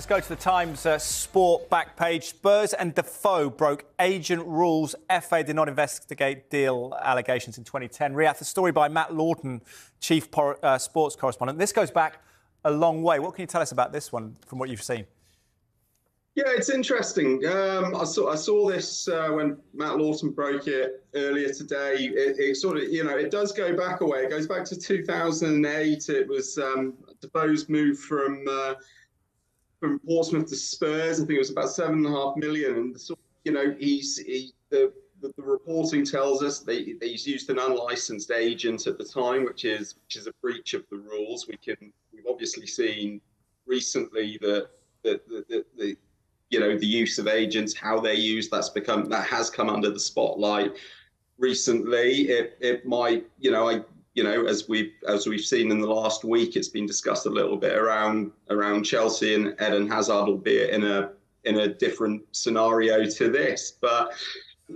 Let's go to the Times Sport back page. Spurs and Defoe broke agent rules. FA did not investigate deal allegations in 2010. Riath, a story by Matt Lawton, chief sports correspondent. This goes back a long way. What can you tell us about this one from what you've seen? Yeah, it's interesting. I saw this when Matt Lawton broke it earlier today. It sort of, it does go back a way. It goes back to 2008. It was Defoe's move from Portsmouth to Spurs. I think it was about $7.5 million. And the reporting tells us that he's used an unlicensed agent at the time, which is a breach of the rules. We've obviously seen recently that the use of agents, how they're used, that has come under the spotlight recently. It might, as we've seen in the last week, it's been discussed a little bit around Chelsea and Eden Hazard, albeit in a different scenario to this. But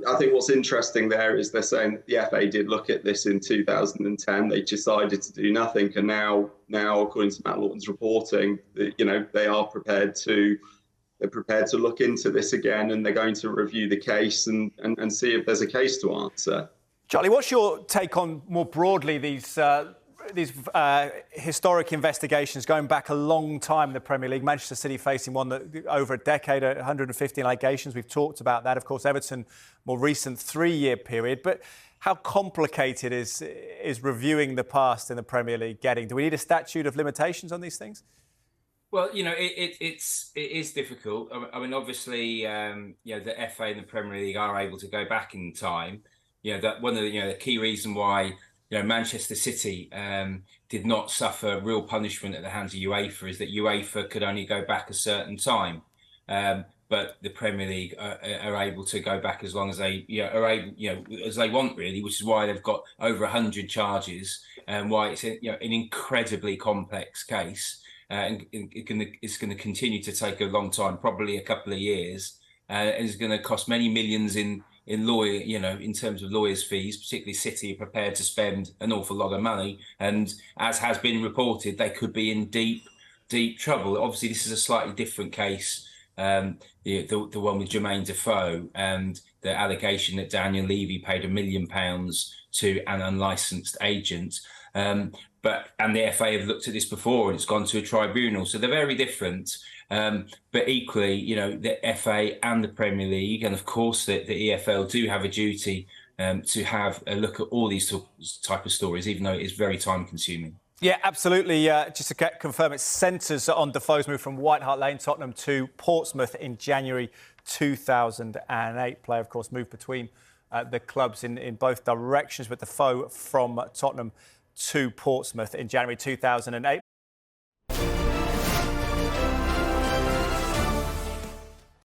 I think what's interesting there is they're saying the FA did look at this in 2010. They decided to do nothing, and now, according to Matt Lawton's reporting, they are prepared to look into this again, and they're going to review the case and see if there's a case to answer. Charlie, what's your take on, more broadly, these historic investigations going back a long time in the Premier League? Manchester City facing one that over a decade, 115 allegations. We've talked about that. Of course, Everton, more recent 3-year period. But how complicated is reviewing the past in the Premier League getting? Do we need a statute of limitations on these things? Well, it is difficult. I mean, obviously, the FA and the Premier League are able to go back in time. That one of the key reason why Manchester City did not suffer real punishment at the hands of UEFA is that UEFA could only go back a certain time, but the Premier League are able to go back as long as they are able, as they want, really, which is why they've got over 100 charges and why it's an incredibly complex case. And it's going to continue to take a long time, probably a couple of years, and it's going to cost many millions in lawyer, in terms of lawyers' fees. Particularly City are prepared to spend an awful lot of money, and as has been reported, they could be in deep trouble. Obviously, this is a slightly different case, the one with Jermain Defoe and the allegation that Daniel Levy paid £1 million to an unlicensed agent. And the FA have looked at this before, and it's gone to a tribunal. So they're very different. But equally, the FA and the Premier League, and of course the EFL, do have a duty to have a look at all these type of stories, even though it is very time consuming. Yeah, absolutely. Just to confirm, it centres on Defoe's move from White Hart Lane, Tottenham, to Portsmouth in January 2008. Player, of course, moved between the clubs in both directions, but Defoe from Tottenham to Portsmouth in January 2008.